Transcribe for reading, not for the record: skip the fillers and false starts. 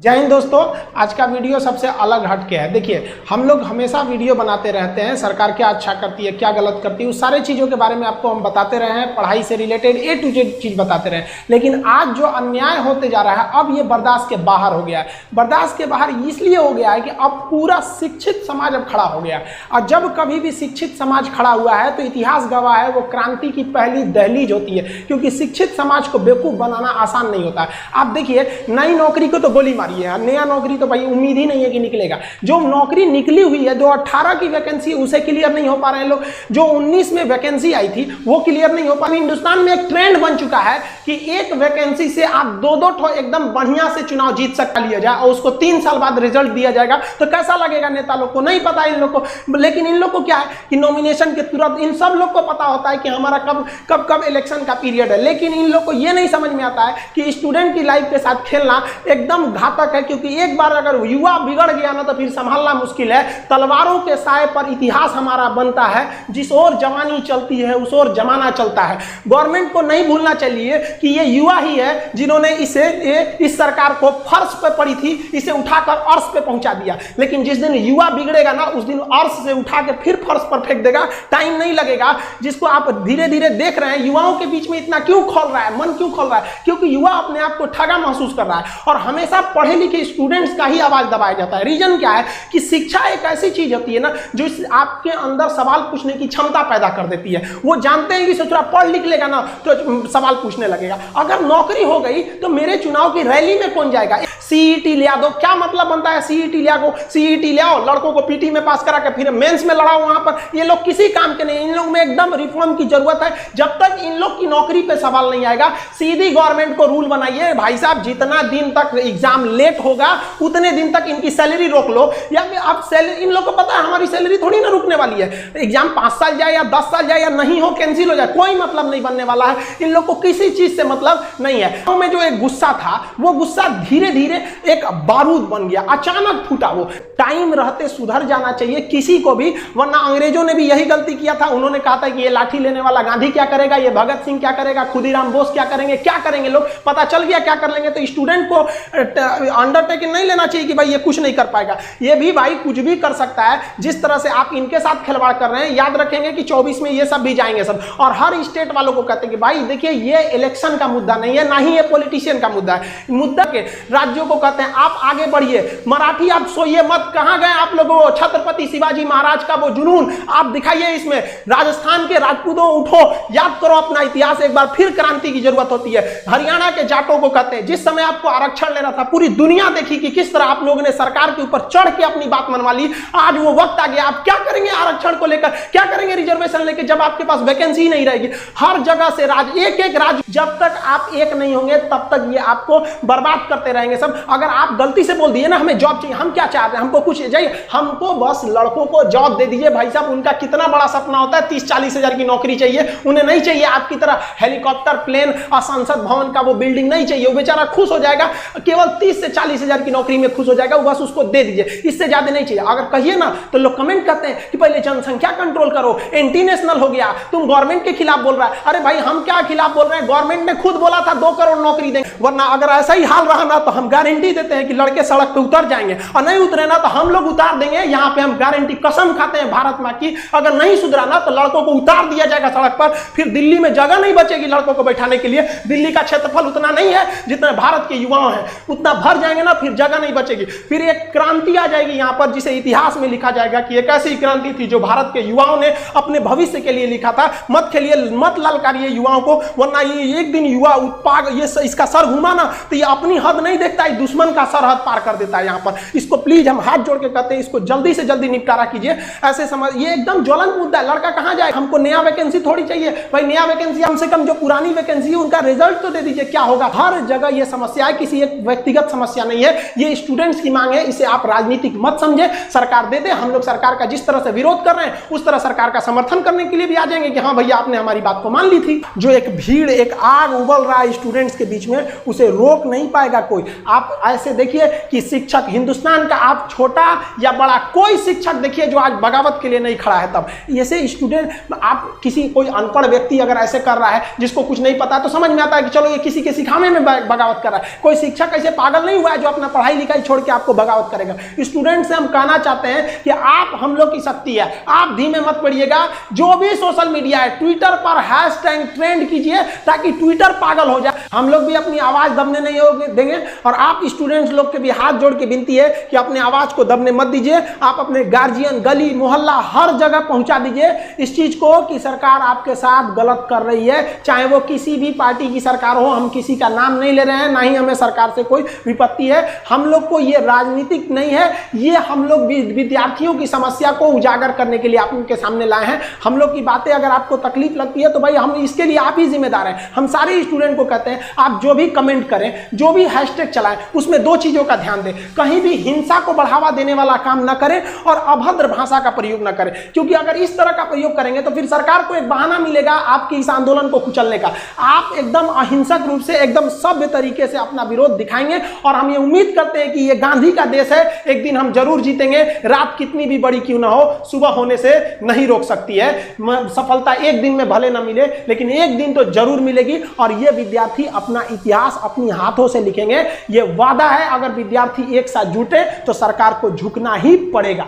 जय हिंद दोस्तों, आज का वीडियो सबसे अलग हटके है। देखिए, हम लोग हमेशा वीडियो बनाते रहते हैं, सरकार क्या अच्छा करती है, क्या गलत करती है, उस सारे चीज़ों के बारे में आपको हम बताते रहे हैं, पढ़ाई से रिलेटेड A to Z चीज़ बताते रहे हैं। लेकिन आज जो अन्याय होते जा रहा है, अब ये बर्दाश्त के बाहर हो गया है। बर्दाश्त के बाहर इसलिए हो गया है कि अब पूरा शिक्षित समाज अब खड़ा हो गया है। और जब कभी भी शिक्षित समाज खड़ा हुआ है तो इतिहास गवाह है, वो क्रांति की पहली दहलीज होती है, क्योंकि शिक्षित समाज को बेवकूफ़ बनाना आसान नहीं होता है। आप देखिए, नई नौकरी को तो गोली मारी है, नया नौकरी तो भाई उम्मीद ही नहीं है कि निकलेगा। जो नौकरी निकली हुई है, जो 18 की वैकेंसी उसे क्लियर नहीं हो पा रहे हैं लोग, जो 19 में वैकेंसी आई थी वो क्लियर नहीं हो पा रही। हिंदुस्तान में एक ट्रेंड बन चुका है कि एक वैकेंसी से आप दो एकदम बढ़िया से चुनाव जीत सकता लिया जाए और उसको 3 साल बाद रिजल्ट दिया जाएगा। तो कैसा लगेगा नेता लोग को? नहीं पता इन लोग को। लेकिन इन लोग को क्या है कि नॉमिनेशन के तुरंत इन सब लोग को पता होता है कि हमारा कब इलेक्शन का पीरियड है। लेकिन इन लोग को ये नहीं समझ में आता है कि स्टूडेंट की लाइफ के साथ खेलना एकदम घातक है, क्योंकि एक बार अगर युवा बिगड़ गया ना तो फिर संभालना मुश्किल है। तलवारों के साए पर इतिहास हमारा बनता है, जिस ओर जवानी चलती है उस ओर जमाना चलता है। गवर्नमेंट को नहीं भूलना चाहिए कि ये युवा ही है जिन्होंने इस सरकार को फर्श पे पड़ी थी, इसे उठाकर अर्श पे पहुंचा दिया। लेकिन जिस दिन युवा बिगड़ेगा ना, उस दिन अर्श से उठा के फिर फर्श पर फेंक देगा। टाइम नहीं लगेगा। जिसको आप धीरे धीरे देख रहे हैं, युवाओं के बीच में इतना क्यों खोल रहा है, मन क्यों खोल रहा है? क्योंकि युवा अपने आप को ठगा महसूस कर रहा है और हमेशा पढ़े लिखे स्टूडेंट्स का ही आवाज दबाया जाता है। रीजन क्या है कि शिक्षा एक ऐसी चीज होती है ना जो आपके अंदर सवाल पूछने की क्षमता पैदा कर देती है। वो जानते हैं कि सोचरा पढ़ लिख लेगा ना तो सवाल पूछने लगेगा। अगर नौकरी हो गई तो मेरे चुनाव की रैली में कौन जाएगा? सीईटी ले दो। क्या मतलब बनता है सीईटी ले आओ, लड़कों को पीटी में पास करा के फिर मेंस में लड़ाओ वहां पर। ये लोग किसी काम के नहीं। इन लोग में एकदम रिफॉर्म की जरूरत है। जब तक इन लोग की नौकरी पे सवाल नहीं आएगा, सीधी गवर्नमेंट को रूल बनाइए, भाई साहब जितना दिन तक एग्जाम लेट होगा उतने दिन तक इनकी सैलरी रोक लो। या आप सैलरी, इन लोग को पता है हमारी सैलरी थोड़ी ना रुकने वाली है। एग्जाम 5 साल जाए या 10 साल जाए या नहीं हो, कैंसिल हो जाए, कोई मतलब नहीं बनने वाला है। इन लोग को किसी चीज से मतलब नहीं है। तो में जो एक गुस्सा था, वो गुस्सा धीरे धीरे एक बारूद बन गया, अचानक फूटा। वो टाइम रहते सुधर जाना चाहिए किसी को भी, वरना अंग्रेजों ने भी यही गलती किया था। उन्होंने कहा था कि ये लाठी लेने वाला गांधी क्या करेगा, ये भगत सिंह क्या करेगा, खुदीराम बोस क्या करेंगे लोग। पता चल गया क्या कर लेंगे। तो स्टूडेंट को अंडरटेकिंग नहीं लेना चाहिए कि भाई ये कुछ नहीं कर पाएगा। ये भी भाई कुछ भी कर सकता है। जिस तरह से आप इनके साथ खिलवाड़ कर रहे हैं, याद रखेंगे कि 24 में ये सब भी जाएंगे सब। और हर स्टेट वालों को कहते हैं कि भाई देखिए, ये इलेक्शन का मुद्दा नहीं है, ना ही ये पॉलिटिशियन का मुद्दा है। मुद्दा के राज्यों को कहते हैं आप आगे बढ़िए, मराठी आप सोइए मत। कहां गए आप लोगों? छत्रपति शिवाजी महाराज का वो जुनून आप दिखाइए इसमें। राजस्थान के राजपूतों उठो, याद करो अपना इतिहास एक बार। फिर क्रांति की जरूरत होती है। हरियाणा के जाटों को कहते हैं, जिस समय आपको आरक्षण लेना था, पूरी दुनिया देखी कि किस तरह आप लोगों ने सरकार के ऊपर चढ़ के अपनी बात मनवा ली। आज वो वक्त आ गया, आप क्या करेंगे आरक्षण को लेकर, क्या करेंगे रिजर्वेशन लेकर, जब आपके पास वैकेंसी नहीं रहेगी। हर जगह से एक राज्य, जब तक आप एक नहीं होंगे तब तक ये आपको बर्बाद करते रहेंगे सब। अगर आप गलती से बोल दिए ना हमें जॉब चाहिए, हम क्या चाहते हैं, हमको कुछ चाहिए, हमको बस लड़कों को जॉब दे दीजिए। भाई साहब, उनका कितना बड़ा सपना होता है, 30-40 हजार की नौकरी चाहिए। उन्हें नहीं चाहिए आपकी तरह हेलीकॉप्टर, प्लेन और संसद भवन का वो बिल्डिंग नहीं चाहिए। वो बेचारा खुश हो जाएगा, केवल 30 से 40 हजार की नौकरी में खुश हो जाएगा। बस उसको दे दीजिए, इससे ज्यादा नहीं चाहिए। अगर कहिए ना तो लोग कमेंट करते हैं कि पहले जनसंख्या कंट्रोल करो, एंटी नेशनल हो गया, तुम गवर्नमेंट के खिलाफ बोल रहा है। अरे भाई, हम क्या खिलाफ बोल रहे हैं? गवर्नमेंट ने खुद बोला था 2 करोड़ नौकरी देंगे। वरना अगर ऐसा ही हाल रहा ना तो हम गारंटी देते हैं कि लड़के सड़क पे उतर जाएंगे, और नहीं उतरे ना तो हम लोग उतार देंगे। यहाँ पे हम गारंटी, कसम खाते हैं भारत मां की, अगर नहीं सुधरा ना तो लड़कों को उतार दिया जाएगा सड़क पर। फिर दिल्ली में जगह नहीं बचेगी लड़कों को बैठाने के लिए। दिल्ली का क्षेत्रफल उतना नहीं है जितना भारत के युवाओं हैं, उतना भर जाएंगे ना, फिर जगह नहीं बचेगी। फिर एक क्रांति आ जाएगी यहाँ पर, जिसे इतिहास में लिखा जाएगा कि एक ऐसी क्रांति थी जो भारत के युवाओं ने अपने भविष्य के लिए लिखा था। मत खेलिए, मत ललकारिए युवाओं को, वरना ये एक दिन युवा उत्पाद इसका सर घुमा ना तो ये अपनी हद नहीं देखता है, दुश्मन का सरहद पार कर देता है यहाँ पर। इसको प्लीज हम हाथ जोड़ के कहते हैं, इसको जल्दी से जल्दी निपटारा कीजिए। ऐसे समझ, ये एकदम ज्वलंत मुद्दा है। लड़का कहाँ जाए? हमको नया वैकेंसी थोड़ी चाहिए भाई। नया वैकेंसी कम से कम जो पुरानी वैकेंसी है उनका रिजल्ट तो दे दीजिए, क्या होगा? हर जगह ये समस्या है, किसी एक व्यक्तिगत समस्या नहीं है, ये स्टूडेंट्स की मांग है। इसे आप राजनीतिक मत समझे। सरकार दे दे, हम लोग सरकार का जिस तरह से विरोध कर रहे हैं उस तरह सरकार का समर्थन करने के लिए भी आ जाएंगे कि हाँ भैया आपने हमारी बात को मान ली थी। जो एक भीड़, एक आग उबल रहा है स्टूडेंट्स के बीच में, उसे रोक नहीं पाएगा कोई। आप ऐसे देखिए कि शिक्षक हिंदुस्तान का, आप छोटा या बड़ा, कोई शिक्षक देखिए जो आज बगावत के लिए नहीं खड़ा है। तब ऐसे स्टूडेंट, आप किसी कोई अनपढ़ व्यक्ति अगर ऐसे कर रहा है जिसको कुछ नहीं पता, तो समझ में आता है कि चलो ये किसी के सिखाने में बगावत कर रहा है। कोई शिक्षक ऐसे पागल नहीं हुआ है जो अपना पढ़ाई लिखाई छोड़ के आपको बगावत करेगा। स्टूडेंट से हम कहना चाहते हैं कि आप हम लोग की शक्ति है, आप धीमे मत पड़िएगा। जो भी सोशल मीडिया है, ट्विटर पर हैशटैग ट्रेंड कीजिए ताकि ट्विटर पागल हो जाए। हम लोग भी अपनी आवाज दबने नहीं देंगे और आप स्टूडेंट्स लोग के भी हाथ जोड़ के विनती है कि अपने आवाज को दबने मत दीजिए। आप अपने गार्जियन, गली मोहल्ला हर जगह पहुंचा दीजिए इस चीज को कि सरकार आपके साथ गलत कर रही है, चाहे वो किसी भी पार्टी की सरकार हो। हम किसी का नाम नहीं ले रहे हैं, ना ही हमें सरकार से कोई विपत्ति है। हम लोग को ये राजनीतिक नहीं है, ये हम लोग विद्यार्थियों की समस्या को उजागर करने के लिए आप उनके सामने लाए हैं। हम लोग की बातें अगर आपको तकलीफ लगती है तो भाई हम इसके लिए आप ही जिम्मेदार हैं। हम सारे स्टूडेंट को कहते हैं आप जो भी कमेंट करें, जो भी हैशटैग चलाएं, उसमें दो चीजों का ध्यान दें। कहीं भी हिंसा को बढ़ावा देने वाला काम ना करें और अभद्र भाषा का प्रयोग ना करें, क्योंकि अगर इस तरह का प्रयोग करेंगे तो फिर सरकार को एक बहाना मिलेगा आपके इस आंदोलन को कुचलने का। आप एकदम अहिंसक रूप से, एकदम सभ्य तरीके से अपना विरोध दिखाएंगे और हम ये उम्मीद करते हैं कि ये गांधी का देश है, एक दिन हम जरूर जीतेंगे। रात कितनी भी बड़ी क्यों ना हो, सुबह होने से नहीं रोक सकती है। सफलता एक दिन में भले ना मिले, लेकिन एक दिन तो जरूर मिलेगी और ये विद्यार्थी अपना इतिहास अपनी हाथों से लिखेंगे। ये वादा है, अगर विद्यार्थी एक साथ जुटे तो सरकार को झुकना ही पड़ेगा।